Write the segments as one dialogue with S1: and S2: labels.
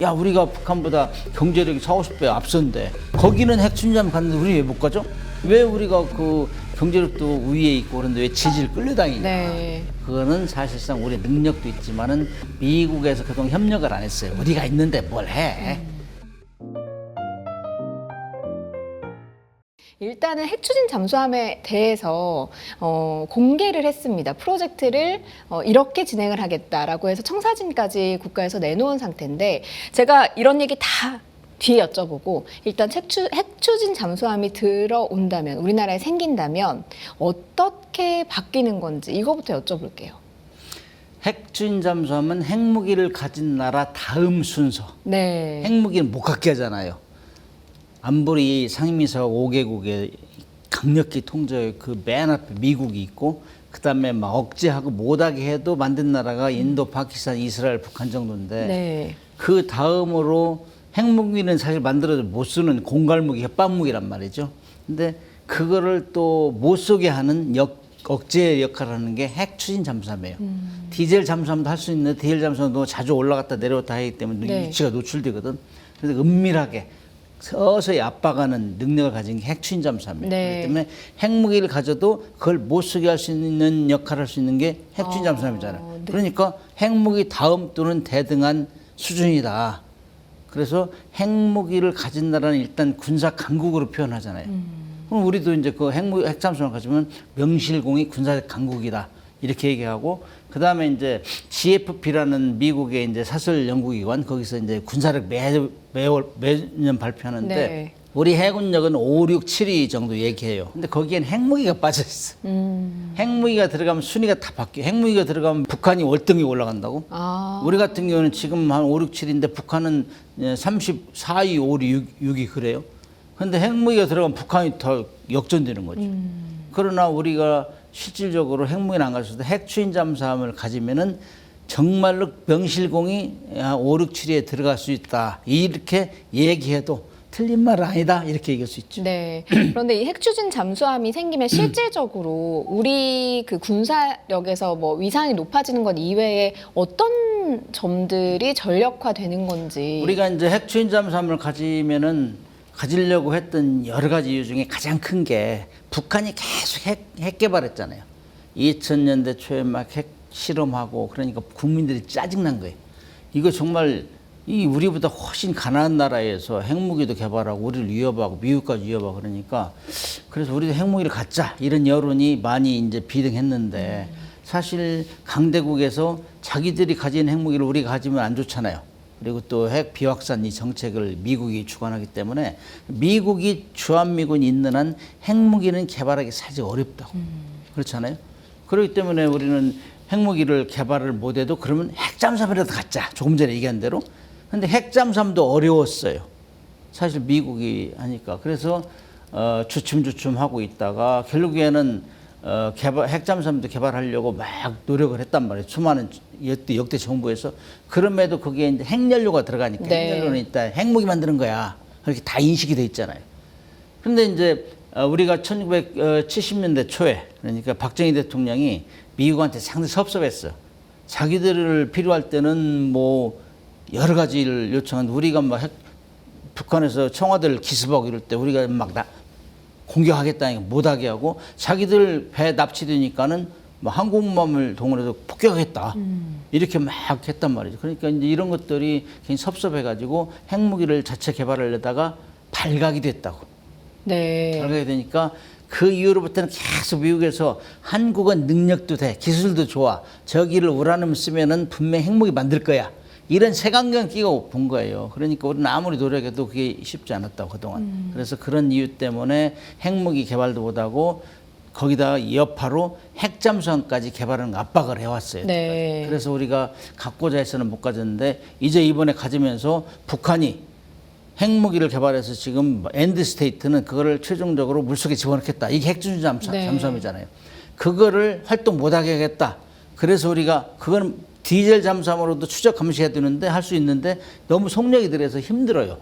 S1: 야, 우리가 북한보다 경제력이 4, 50배 앞선데 거기는 핵춘잠 갔는데 우리 왜 못 가죠? 왜 우리가 그 경제력도 우위에 있고 그런데 왜 질질 끌려다니냐?
S2: 네.
S1: 그거는 사실상 우리 능력도 있지만은 미국에서 그동안 협력을 안 했어요. 우리가 있는데 뭘 해?
S2: 일단은 핵추진 잠수함에 대해서 공개를 했습니다. 프로젝트를 이렇게 진행을 하겠다라고 해서 청사진까지 국가에서 내놓은 상태인데, 제가 이런 얘기 다 뒤에 여쭤보고 일단 핵추진 잠수함이 들어온다면, 우리나라에 생긴다면 어떻게 바뀌는 건지 이거부터 여쭤볼게요.
S1: 핵추진 잠수함은 핵무기를 가진 나라 다음 순서.
S2: 네.
S1: 핵무기는 못 갖게 하잖아요. 안보리 상임이사 5개국의 강력히 통제의 그 맨 앞에 미국이 있고, 그 다음에 막 억제하고 못하게 해도 만든 나라가 인도, 파키스탄, 이스라엘, 북한 정도인데,
S2: 네.
S1: 그 다음으로 핵무기는 사실 만들어도 못 쓰는 공갈무기, 핵방무기란 말이죠. 근데 그거를 또 못 쏘게 하는 억제 역할을 하는 게 핵추진 잠수함이에요. 디젤 잠수함도 할 수 있는데 디젤 잠수함도 자주 올라갔다 내려왔다 하기 때문에
S2: 네.
S1: 위치가 노출되거든. 그래서 은밀하게 서서히 압박하는 능력을 가진 게 핵추진 잠수함이에요.
S2: 네.
S1: 그렇기 때문에 핵무기를 가져도 그걸 못 쓰게 할 수 있는 역할을 할 수 있는 게 핵추진 잠수함이잖아요.
S2: 네.
S1: 그러니까 핵무기 다음 또는 대등한 수준이다. 그래서 핵무기를 가진 나라는 일단 군사 강국으로 표현하잖아요. 그럼 우리도 이제 그 핵잠수함을 가지면 명실공히 군사 강국이다 이렇게 얘기하고, 그 다음에 이제 GFP라는 미국의 이제 사설 연구기관, 거기서 이제 군사력 매년 발표하는데,
S2: 네.
S1: 우리 해군력은 5, 6, 7위 정도 얘기해요. 근데 거기엔 핵무기가 빠져 있어. 핵무기가 들어가면 순위가 다 바뀌어. 핵무기가 들어가면 북한이 월등히 올라간다고.
S2: 아.
S1: 우리 같은 경우는 지금 한 5, 6, 7인데 북한은 34위, 5위, 6위 그래요. 근데 핵무기가 들어가면 북한이 더 역전되는 거죠. 그러나 우리가 실질적으로 핵무기는 안 가져도 핵추진 잠수함을 가지면은 정말로 명실공히 5, 6, 7위에 들어갈 수 있다. 이렇게 얘기해도 틀린 말은 아니다. 이렇게 얘기할 수 있죠.
S2: 네. 그런데 이 핵추진 잠수함이 생기면 실질적으로 우리 그 군사력에서 뭐 위상이 높아지는 것 이외에 어떤 점들이 전력화되는 건지.
S1: 우리가 이제 핵추진 잠수함을 가지려고 했던 여러 가지 이유 중에 가장 큰 게, 북한이 계속 핵 개발했잖아요. 2000년대 초에 막 핵 실험하고, 그러니까 국민들이 짜증난 거예요. 이거 정말 우리보다 훨씬 가난한 나라에서 핵무기도 개발하고 우리를 위협하고 미국까지 위협하고 그러니까, 그래서 우리도 핵무기를 갖자 이런 여론이 많이 이제 비등했는데, 사실 강대국에서 자기들이 가진 핵무기를 우리가 가지면 안 좋잖아요. 그리고 또 핵 비확산 이 정책을 미국이 주관하기 때문에 미국이 주한미군이 있는 한 핵무기는 개발하기 사실 어렵다고. 그렇잖아요. 그렇기 때문에 우리는 핵무기를 개발을 못해도 그러면 핵잠수함이라도 갖자. 조금 전에 얘기한 대로. 근데 핵잠수함도 어려웠어요. 사실 미국이 하니까. 그래서 주춤주춤 하고 있다가 결국에는 핵잠수함도 개발하려고 막 노력을 했단 말이에요. 수많은 역대 정부에서. 그럼에도 거기에 이제 핵연료가 들어가니까,
S2: 네.
S1: 핵연료는 일단 핵무기 만드는 거야. 그렇게 다 인식이 돼 있잖아요. 그런데 이제 우리가 1970년대 초에, 그러니까 박정희 대통령이 미국한테 상당히 섭섭했어. 자기들을 필요할 때는 뭐 여러 가지를 요청하는데, 우리가 막 북한에서 청와대를 기습하고 이럴 때 우리가 막 공격하겠다니까 못하게 하고, 자기들 배 납치되니까는 뭐 항공모함을 동원해서 폭격하겠다. 이렇게 막 했단 말이죠. 그러니까 이제 이런 것들이 굉장히 섭섭해가지고 핵무기를 자체 개발하려다가 발각이 됐다고.
S2: 네.
S1: 발각이 되니까 그 이후로부터는 계속 미국에서 한국은 능력도 돼, 기술도 좋아, 저기를 우라늄 쓰면은 분명 핵무기 만들 거야. 이런 색안경 끼고 본 거예요. 그러니까 우리는 아무리 노력해도 그게 쉽지 않았다고, 그동안. 그래서 그런 이유 때문에 핵무기 개발도 못하고, 거기다가 여파로 핵잠수함까지 개발하는 압박을 해왔어요.
S2: 네.
S1: 그래서 우리가 갖고자 해서는 못 가졌는데, 이제 이번에 가지면서 북한이 핵무기를 개발해서 지금 엔드 스테이트는 그거를 최종적으로 물속에 집어넣겠다. 이게 핵추진 잠수함이잖아요. 그거를 활동 못하게 하겠다. 그래서 우리가 그건 디젤 잠수함으로도 추적 감시해야 되는데, 할 수 있는데 너무 속력이 들어서 힘들어요.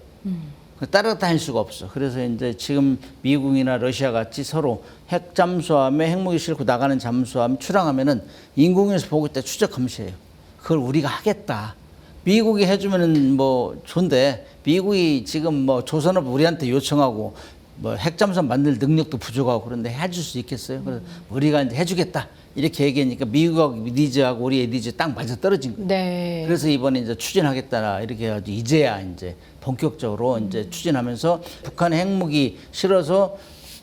S1: 따라다닐 수가 없어. 그래서 이제 지금 미국이나 러시아 같이 서로 핵 잠수함에 핵무기 싣고 나가는 잠수함 출항하면은 인공위에서 보고 있다 추적 감시해요. 그걸 우리가 하겠다. 미국이 해주면은 뭐 좋은데 미국이 지금 뭐 조선업 우리한테 요청하고 뭐 핵잠수함 만들 능력도 부족하고 그런데 해줄 수 있겠어요? 그래서 우리가 이제 해주겠다 이렇게 얘기하니까 미국 니즈하고 우리의 니즈 딱 맞아 떨어진 거예요.
S2: 네.
S1: 그래서 이번에 이제 추진하겠다 이렇게 해가지고 이제야 이제 본격적으로 이제 추진하면서 북한의 핵무기 실어서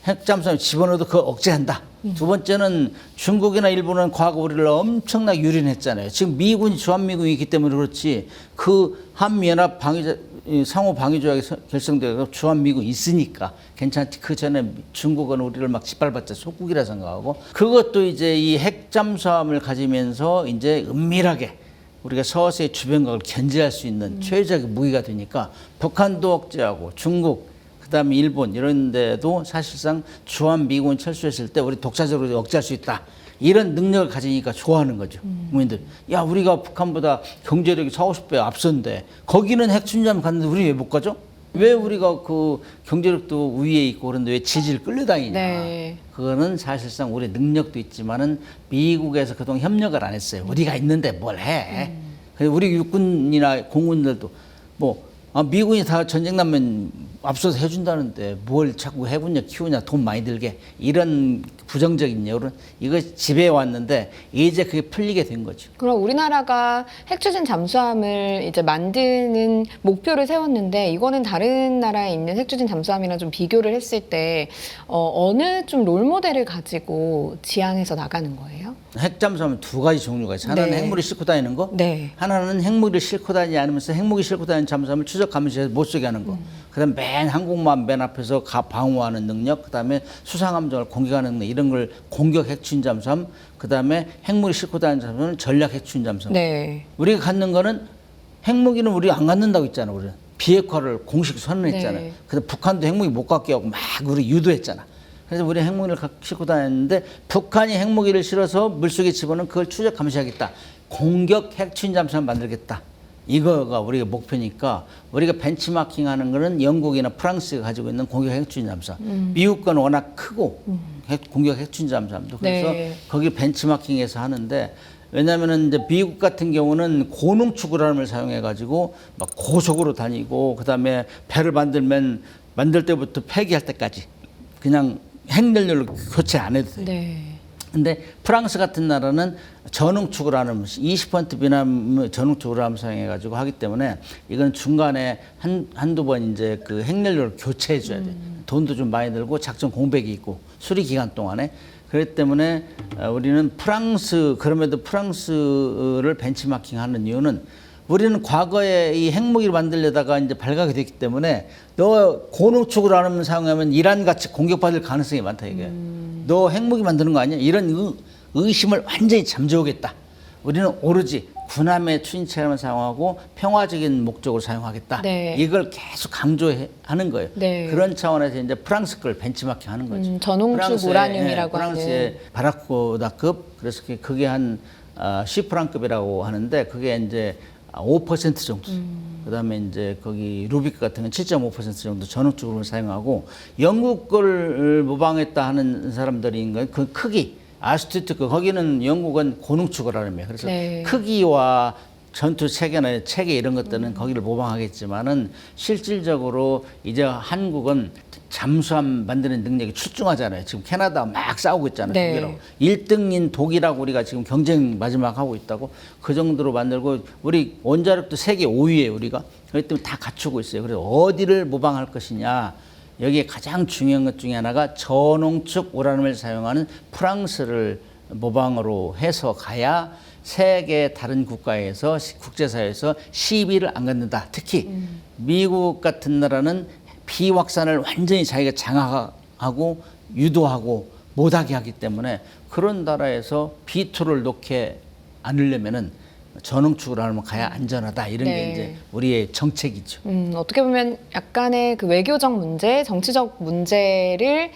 S1: 핵잠수함 집어넣어도 그거 억제한다. 두 번째는 중국이나 일본은 과거 우리를 엄청나게 유린했잖아요. 지금 미군이 주한미군이 있기 때문에 그렇지 그 한미연합 방위자 상호 방위조약이 결성되어서 주한미군이 있으니까 괜찮지. 그 전에 중국은 우리를 막 짓밟았자 속국이라 생각하고 그것도 이제 이 핵잠수함을 가지면서 이제 은밀하게 우리가 서서히 주변국을 견제할 수 있는 최적의 무기가 되니까 북한도 억제하고 중국 그다음에 일본 이런 데도 사실상 주한미군 철수했을 때 우리 독자적으로 억제할 수 있다. 이런 능력을 가지니까 좋아하는 거죠. 국민들. 야, 우리가 북한보다 경제력이 40, 50배 앞선데 거기는 핵춘잠 갔는데 우리 왜 못 가죠? 왜 우리가 그 경제력도 위에 있고 그런데 왜 지지를 끌려다니냐.
S2: 네.
S1: 그거는 사실상 우리 능력도 있지만은 미국에서 그동안 협력을 안 했어요. 우리가 있는데 뭘 해. 그래서 우리 육군이나 공군들도 뭐 미군이 다 전쟁 나면 앞서서 해준다는데 뭘 자꾸 해보냐 키우냐 돈 많이 들게 이런 부정적인 여론 이거 지배해 왔는데 이제 그게 풀리게 된 거죠.
S2: 그럼 우리나라가 핵추진 잠수함을 이제 만드는 목표를 세웠는데 이거는 다른 나라에 있는 핵추진 잠수함이랑 좀 비교를 했을 때 어느 좀 롤모델을 가지고 지향해서 나가는 거예요?
S1: 핵잠수함은 두 가지 종류가 있어요. 하나는
S2: 네.
S1: 핵무기 싣고 다니는 거,
S2: 네.
S1: 하나는 핵무기를 싣고 다니지 않으면서 핵무기 싣고 다니는 잠수함을 추적 감시해서 못 쏘게 하는 거. 그다음 맨 항공모함 맨 앞에서 방어하는 능력, 그다음에 수상함정을 공격하는 능력 이런 걸 공격 핵추진 잠수함, 그다음에 핵무기 싣고 다니는 잠수함은 전략 핵추진 잠수함.
S2: 네.
S1: 우리가 갖는 거는 핵무기는 우리 안 갖는다고 했잖아. 우리는 비핵화를 공식 선언했잖아요.
S2: 네.
S1: 근데 북한도 핵무기 못 갖게 하고 막 우리 유도했잖아. 그래서 우리 핵무기를 싣고 다녔는데 북한이 핵무기를 실어서 물속에 집어넣으면 그걸 추적 감시하겠다. 공격 핵추진 잠수함 만들겠다. 이거가 우리가 목표니까 우리가 벤치마킹하는 거는 영국이나 프랑스가 가지고 있는 공격 핵추진 잠수함. 미국 건 워낙 크고 공격 핵추진 잠수함도 그래서
S2: 네.
S1: 거기 벤치마킹해서 하는데 왜냐하면은 이제 미국 같은 경우는 고농축 우라늄을 사용해 가지고 막 고속으로 다니고 그다음에 배를 만들 때부터 폐기할 때까지 그냥 핵연료로 교체 안 해도 돼요.
S2: 네.
S1: 근데 프랑스 같은 나라는 전응축 우라늄 20% 미만 전응축 우라늄 사용해 가지고 하기 때문에 이건 중간에 한두 번 이제 그 핵연료를 교체해 줘야 돼. 돈도 좀 많이 들고 작전 공백이 있고 수리 기간 동안에 그렇기 때문에 우리는 그럼에도 프랑스를 벤치마킹하는 이유는 우리는 과거에 이 핵무기를 만들려다가 이제 발각이 됐기 때문에 너 고농축 우라늄 사용하면 이란 같이 공격받을 가능성이 많다 이게. 너 핵무기 만드는 거 아니야? 이런 의심을 완전히 잠재우겠다. 우리는 오로지 군함의 추진체험을 사용하고 평화적인 목적으로 사용하겠다.
S2: 네.
S1: 이걸 계속 강조하는 거예요.
S2: 네.
S1: 그런 차원에서 이제 프랑스 걸 벤치마킹하는 거죠.
S2: 전홍축 우라늄이라고
S1: 프랑스의 바라쿠다급 그래서 그게 한 시프랑급이라고 하는데 그게 이제 5% 정도. 그다음에 이제 거기 루비크 같은 건 7.5% 정도 전원적으로 사용하고 영국 걸 모방했다 하는 사람들인 건 그 크기 아스투트 거기는 영국은 고농축 우라늄이에요. 그래서
S2: 네.
S1: 크기와 전투 체계나 체계 이런 것들은 거기를 모방하겠지만은 실질적으로 이제 한국은 잠수함 만드는 능력이 출중하잖아요. 지금 캐나다 막 싸우고 있잖아요.
S2: 네.
S1: 독일하고. 1등인 독일하고 우리가 지금 경쟁 마지막 하고 있다고 그 정도로 만들고 우리 원자력도 세계 5위예요. 우리가. 그렇기 때문에 다 갖추고 있어요. 그래서 어디를 모방할 것이냐. 여기에 가장 중요한 것 중에 하나가 전홍축 우라늄을 사용하는 프랑스를 모방으로 해서 가야 세계 다른 국가에서 국제사회에서 시비를 안 갖는다. 특히 미국 같은 나라는 비확산을 완전히 자기가 장악하고 유도하고 못하게 하기 때문에 그런 나라에서 비투를 놓게 않으려면은 전홍축을 하면 가야 안전하다 이런
S2: 네.
S1: 게 이제 우리의 정책이죠.
S2: 어떻게 보면 약간의 그 외교적 문제, 정치적 문제를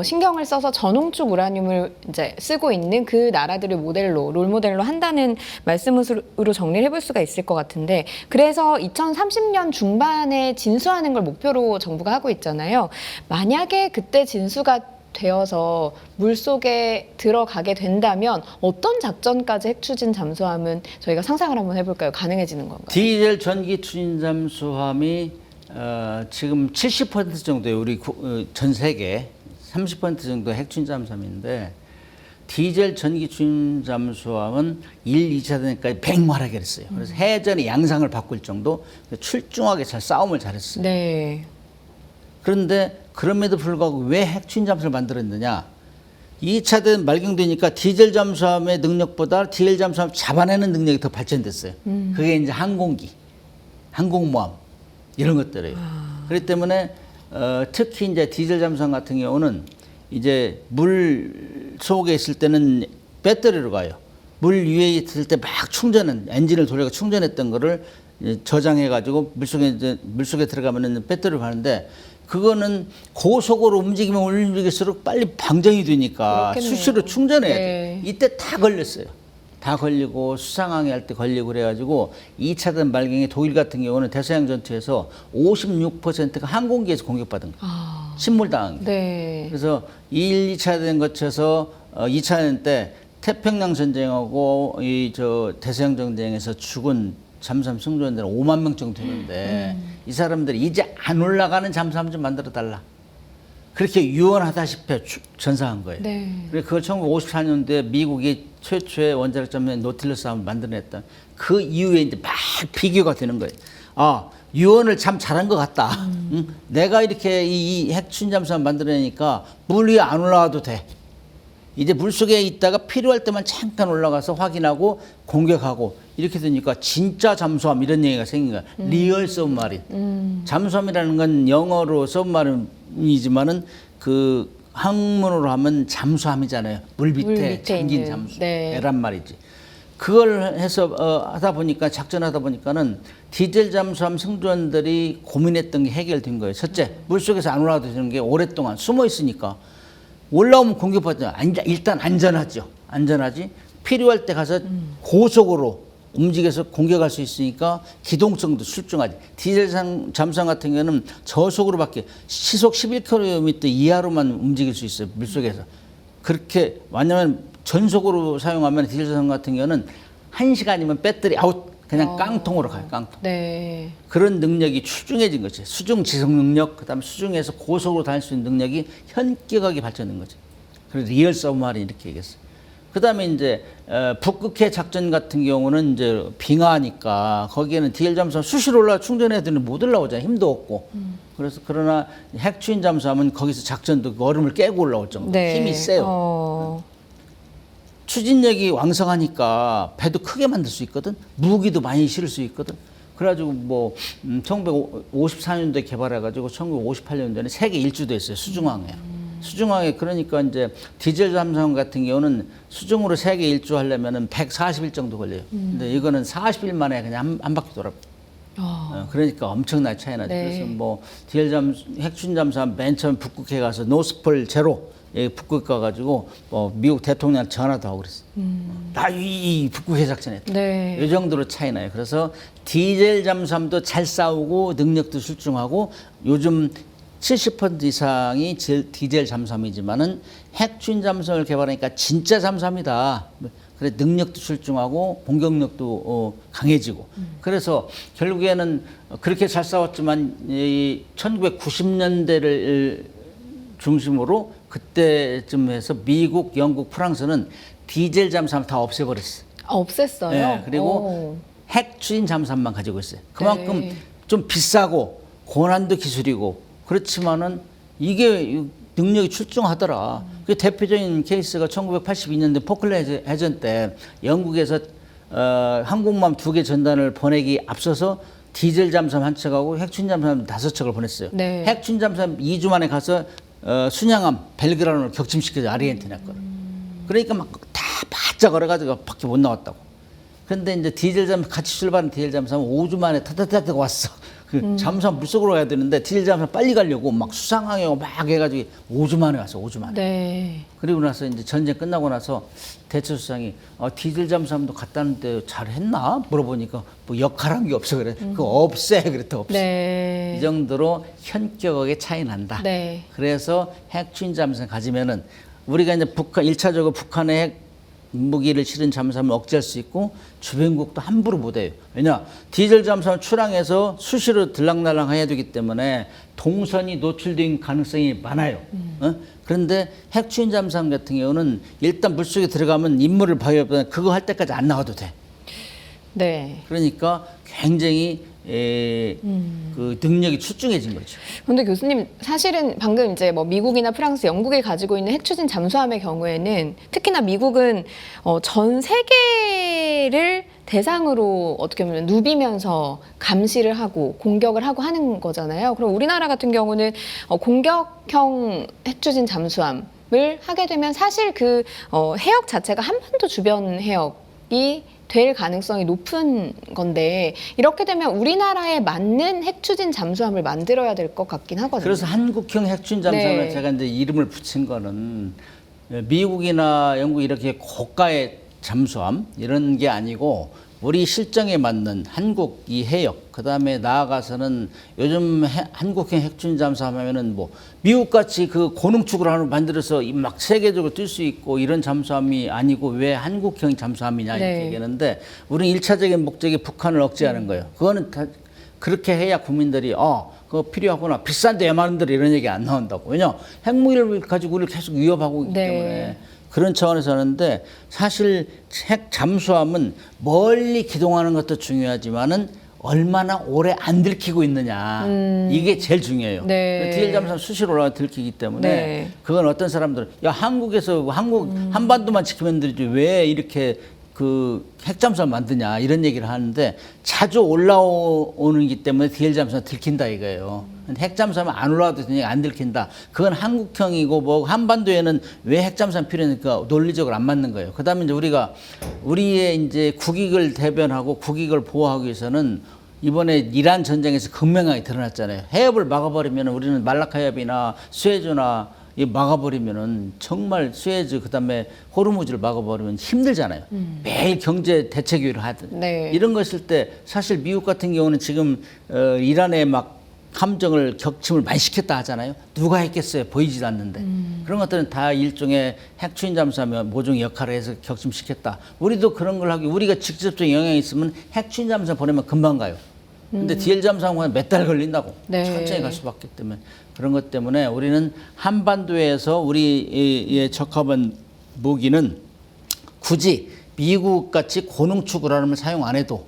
S2: 신경을 써서 전홍축 우라늄을 이제 쓰고 있는 그 나라들을 모델로 롤모델로 한다는 말씀으로 정리를 해볼 수가 있을 것 같은데 그래서 2030년 중반에 진수하는 걸 목표로 정부가 하고 있잖아요. 만약에 그때 진수가 되어서 물 속에 들어가게 된다면 어떤 작전까지 핵 추진 잠수함은 저희가 상상을 한번 해볼까요? 가능해지는 건가요?
S1: 디젤 전기 추진 잠수함이 지금 70% 정도의 우리 전 세계 30% 정도 핵 추진 잠수함인데 디젤 전기 추진 잠수함은 1, 2차 대전까지 100마력을 했어요. 그래서 해전의 양상을 바꿀 정도 출중하게 잘 싸움을 잘했어요.
S2: 네.
S1: 그런데 그럼에도 불구하고 왜 핵 추진 잠수함을 만들었느냐? 2차 대전 말경되니까 디젤 잠수함의 능력보다 디젤 잠수함 잡아내는 능력이 더 발전됐어요. 그게 이제 항공기, 항공모함 이런 것들이에요. 그렇기 때문에 특히 이제 디젤 잠수함 같은 경우는 이제 물 속에 있을 때는 배터리로 가요. 물 위에 있을 때 막 충전은 엔진을 돌려서 충전했던 거를 저장해 가지고 물속에 들어가면은 배터리로 가는데 그거는 고속으로 움직이면 움직일수록 빨리 방전이 되니까
S2: 그렇겠네요.
S1: 수시로 충전해야
S2: 네.
S1: 돼. 이때 다 걸렸어요. 다 걸리고 수상항해 할 때 걸리고 그래가지고 2차 대전 말경에 독일 같은 경우는 대서양 전투에서 56%가 항공기에서 공격받은 거예요. 침몰당한 게.
S2: 네.
S1: 그래서 1, 2차 대전 거쳐서 2차 대전 때 태평양 전쟁하고 대서양 전쟁에서 죽은 잠수함 승조원들은 5만 명 정도 되는데 이 사람들이 이제 안 올라가는 잠수함 좀 만들어 달라. 그렇게 유언하다시피 전사한 거예요.
S2: 네.
S1: 그래서 그걸 1954년도에 미국이 최초의 원자력 잠수함 노틸러스함을 만들어냈던 그 이후에 이제 막 비교가 되는 거예요. 아, 유언을 참 잘한 것 같다. 응? 내가 이렇게 이 핵추진 잠수함 만들어내니까 물 위에 안 올라가도 돼. 이제 물속에 있다가 필요할 때만 잠깐 올라가서 확인하고 공격하고 이렇게 되니까 진짜 잠수함 이런 얘기가 생긴 거야. 리얼 서브마린. 잠수함이라는 건 영어로 서브마린이지만은 그 학문으로 하면 잠수함이잖아요. 물
S2: 물
S1: 밑에
S2: 밑에
S1: 잠긴
S2: 있는,
S1: 잠수.
S2: 네.
S1: 애란 말이지. 그걸 해서 하다 보니까 작전하다 보니까는 디젤 잠수함 승조원들이 고민했던 게 해결된 거예요. 첫째, 물속에서 안 올라가도 되는 게 오랫동안 숨어 있으니까 올라오면 공격받잖아. 일단 안전하죠. 안전하지. 필요할 때 가서 고속으로 움직여서 공격할 수 있으니까 기동성도 출중하지. 디젤 잠수함 같은 경우는 저속으로밖에 시속 11km 이하로만 움직일 수 있어요. 물속에서. 그렇게 왜냐하면 전속으로 사용하면 디젤 잠수함 같은 경우는 1시간이면 배터리 아웃. 그냥 깡통으로 가요. 깡통.
S2: 네.
S1: 그런 능력이 출중해진 거죠. 수중 지속 능력, 그다음에 수중에서 고속으로 다닐 수 있는 능력이 현격하게 발전된 거죠. 그래서 리얼 서브마린 이렇게 얘기했어요. 그다음에 이제 북극해 작전 같은 경우는 이제 빙하니까 거기에는 디젤 잠수함 수시로 올라 충전해야 되는데 못 올라오잖아요. 힘도 없고. 그래서 그러나 핵 추진 잠수함은 거기서 작전도 그 얼음을 깨고 올라올 정도
S2: 네.
S1: 힘이 세요. 추진력이 왕성하니까 배도 크게 만들 수 있거든. 무기도 많이 실을 수 있거든. 그래가지고 뭐 1954년도에 개발해가지고 1958년도에는 세계 일주도 했어요. 수중항에. 수중항에 그러니까 이제 디젤 잠수함 같은 경우는 수중으로 세계 일주 하려면은 140일 정도 걸려요. 근데 이거는 40일 만에 그냥 한 바퀴 돌아. 그러니까 엄청나게 차이 나죠.
S2: 네.
S1: 그래서 뭐 핵추진 잠수함 맨 처음 북극해 가서 노스폴 제로 여기 북극 가가지고 미국 대통령 전화도 하고 그랬어요. 나 이 북극해 작전했다.
S2: 네.
S1: 이 정도로 차이 나요. 그래서 디젤 잠수함도 잘 싸우고 능력도 출중하고 요즘 70% 이상이 디젤 잠수함이지만은 핵추진 잠수함을 개발하니까 진짜 잠수함이다. 그래 능력도 출중하고 공격력도 강해지고. 그래서 결국에는 그렇게 잘 싸웠지만 이 1990년대를 중심으로 그때쯤 해서 미국, 영국, 프랑스는 디젤 잠수함 다 없애버렸어.
S2: 없앴어요.
S1: 네, 그리고
S2: 오.
S1: 핵 추진 잠수함만 가지고 있어요. 그만큼
S2: 네.
S1: 좀 비싸고 고난도 기술이고 그렇지만은 이게 능력이 출중하더라. 그 대표적인 케이스가 1982년도 포클랜드 해전 때 영국에서 항공모함 2개 전단을 보내기 앞서서 디젤 잠수함 한 척하고 핵 추진 잠수함 5척을 보냈어요.
S2: 네.
S1: 핵 추진 잠수함 2주 만에 가서 순양함 벨그라노를 격침시켜서 아르헨티나 거를. 그러니까 막 다 바짝 얼어가지고 밖에 못 나왔다고. 그런데 이제 디젤 잠수함 같이 출발한 디젤 잠수함은 5주 만에 타타타타 왔어. 그 잠수함 물속으로 가야 되는데 디젤 잠수함 빨리 가려고 막 수상하게 막 해가지고 5주 만에 왔어. 5주 만에.
S2: 네.
S1: 그리고 나서 이제 전쟁 끝나고 나서 대처수상이 디젤 잠수함도 갔다는데 잘했나 물어보니까 뭐 역할한 게 없어 그래. 그거 없애 그랬다 없애.
S2: 네.
S1: 이 정도로 현격하게 차이 난다.
S2: 네.
S1: 그래서 핵추진 잠수함 가지면은 우리가 이제 북한 1차적으로 북한의 핵 무기를 실은 잠수함을 억제할 수 있고 주변국도 함부로 못해요. 왜냐 디젤 잠수함 출항해서 수시로 들락날락 해야 되기 때문에 동선이 노출된 가능성이 많아요. 그런데 핵추진 잠수함 같은 경우는 일단 물속에 들어가면 임무를 봐야 그거 할 때까지 안 나와도 돼.
S2: 네.
S1: 그러니까 굉장히 그 능력이 출중해진 거죠.
S2: 근데 교수님 사실은 방금 이제 뭐 미국이나 프랑스, 영국이 가지고 있는 핵추진 잠수함의 경우에는 특히나 미국은 전 세계를 대상으로 어떻게 보면 누비면서 감시를 하고 공격을 하고 하는 거잖아요. 그럼 우리나라 같은 경우는 공격형 핵추진 잠수함을 하게 되면 사실 그 해역 자체가 한반도 주변 해역이 될 가능성이 높은 건데 이렇게 되면 우리나라에 맞는 핵추진 잠수함을 만들어야 될 것 같긴 하거든요.
S1: 그래서 한국형 핵추진 잠수함에
S2: 네.
S1: 제가 이제 이름을 붙인 거는 미국이나 영국 이렇게 고가의 잠수함 이런 게 아니고 우리 실정에 맞는 한국 이 해역 그다음에 나아가서는 요즘 한국형 핵추진 잠수함 하면은 뭐 미국같이 그 고능축을 하나 만들어서 막 세계적으로 뛸 수 있고 이런 잠수함이 아니고 왜 한국형 잠수함이냐 이렇게
S2: 네.
S1: 얘기하는데 우리는 1차적인 목적이 북한을 억제하는 거예요. 그거는 다 그렇게 해야 국민들이 그거 필요하구나. 비싼데 웬만한들 이런 얘기 안 나온다고. 왜냐 핵무기를 가지고 우리를 계속 위협하고 있기
S2: 네.
S1: 때문에 그런 차원에서 하는데 사실 핵 잠수함은 멀리 기동하는 것도 중요하지만은 얼마나 오래 안 들키고 있느냐 이게 제일 중요해요.
S2: 네.
S1: 디젤 잠수함 수시로 올라가 들키기 때문에
S2: 네.
S1: 그건 어떤 사람들은 야 한국에서 한반도만 지키면 되지 왜 이렇게 그 핵잠수함 만드냐 이런 얘기를 하는데 자주 올라오는기 때문에 디젤 잠수함 들킨다 이거예요. 핵잠수함은 안 올라와도 되니까 안 들킨다. 그건 한국형이고 뭐 한반도에는 왜 핵잠수함 필요하니까 논리적으로 안 맞는 거예요. 그다음에 이제 우리가 우리의 이제 국익을 대변하고 국익을 보호하기 위해서는 이번에 이란 전쟁에서 극명하게 드러났잖아요. 해협을 막아버리면 우리는 말라카 해협이나 수에즈나 이 막아버리면은 정말 수에즈 그다음에 호르무즈를 막아버리면 힘들잖아요. 매일 경제 대책위를 하든
S2: 네.
S1: 이런 거 있을 때 사실 미국 같은 경우는 지금 이란에 막 함정을 격침을 많이 시켰다 하잖아요. 누가 했겠어요? 보이지도 않는데 그런 것들은 다 일종의 핵추진 잠수함 모종 역할을 해서 격침시켰다. 우리도 그런 걸 하기 우리가 직접적인 영향이 있으면 핵추진 잠수함 보내면 금방 가요. 근데 디젤 잠수함은 몇 달 걸린다고.
S2: 네.
S1: 천천히 갈 수밖에 때문에 그런 것 때문에 우리는 한반도에서 우리의 적합한 무기는 굳이 미국같이 고능축 우라늄을 사용 안 해도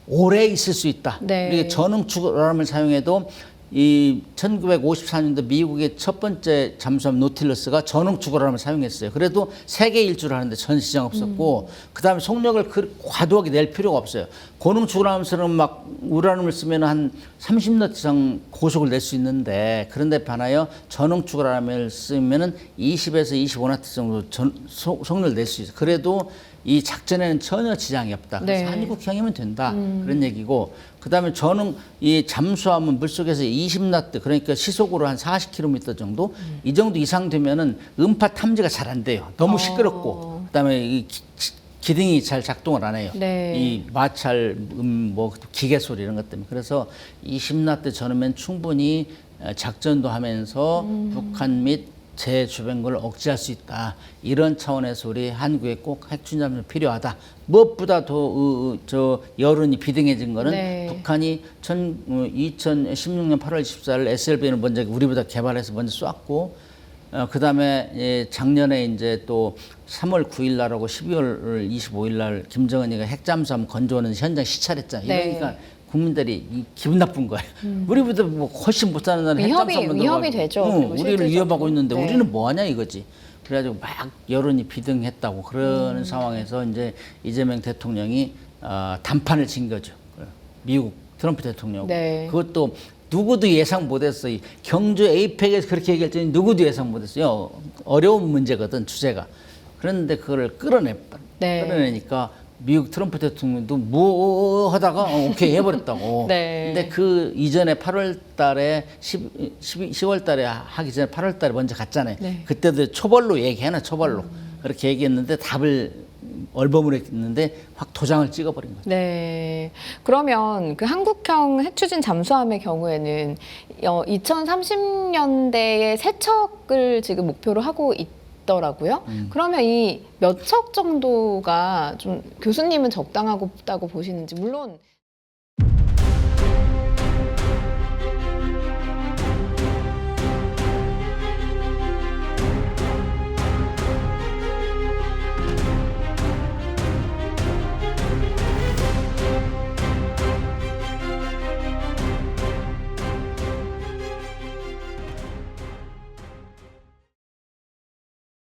S1: 오래 있을 수 있다.
S2: 네.
S1: 우리가 저능축 우라늄을 사용해도 이 1954년도 미국의 첫 번째 잠수함 노틸러스가 저능축 우라늄을 사용했어요. 그래도 세계 일주를 하는데 전 시장 없었고 그다음에 속력을 과도하게 낼 필요가 없어요. 고능축 우라늄처럼 막 우라늄을 쓰면 한 30너 이상 고속을 낼 수 있는데 그런데 반하여 저능축 우라늄을 쓰면은 20에서 25나트 정도 속력을 낼 수 있어요. 그래도 이 작전에는 전혀 지장이 없다. 그래서
S2: 네.
S1: 한국형이면 된다. 그런 얘기고 그다음에 저는 이 잠수함은 물속에서 20나트 그러니까 시속으로 한 40km 정도 이 정도 이상 되면은 음파 탐지가 잘 안 돼요. 너무 시끄럽고 그다음에 이 기등이 잘 작동을 안 해요.
S2: 네.
S1: 이 마찰 뭐 기계 소리 이런 것 때문에 그래서 20나트 전후면 충분히 작전도 하면서 북한 및 제 주변국을 억제할 수 있다. 이런 차원에서 우리 한국에 꼭 핵추진 잠수함이 필요하다. 무엇보다 더 여론이 비등해진 거는
S2: 네.
S1: 북한이 2016년 8월 24일 SLBM을 먼저 우리보다 개발해서 먼저 쐈고 그다음에 작년에 이제 또 3월 9일 날하고 12월 25일 날 김정은이가 핵잠수함 건조하는 현장 시찰했잖아요.
S2: 네.
S1: 이러니까 국민들이 기분 나쁜 거예요. 우리보다 뭐 훨씬 못하는 나라는 핵잠수함
S2: 위협이 되죠. 그리고
S1: 우리를
S2: 실질적으로.
S1: 위협하고 있는데
S2: 네.
S1: 우리는 뭐하냐 이거지. 그래가지고 막 여론이 비등했다고 그런 상황에서 이제 이재명 대통령이 단판을 친 거죠. 미국 트럼프 대통령.
S2: 네.
S1: 그것도 누구도 예상 못했어요. 경주 에이펙에서 그렇게 얘기할 때는 누구도 예상 못했어요. 어려운 문제거든 주제가. 그런데 그거를
S2: 네.
S1: 끌어내니까 미국 트럼프 대통령도 뭐 하다가 오케이 해버렸다고.
S2: 네.
S1: 근데 그 이전에 8월 달에 10월 달에 하기 전에 8월 달에 먼저 갔잖아요.
S2: 네.
S1: 그때도 초벌로 얘기해놔, 초벌로. 그렇게 얘기했는데 답을 얼버무려 했는데 확 도장을 찍어버린 거죠.
S2: 네. 그러면 그 한국형 핵추진 잠수함의 경우에는 2030년대에 세척을 지금 목표로 하고 있더라고요. 그러면 이 몇 척 정도가 좀 교수님은 적당하다고 보시는지, 물론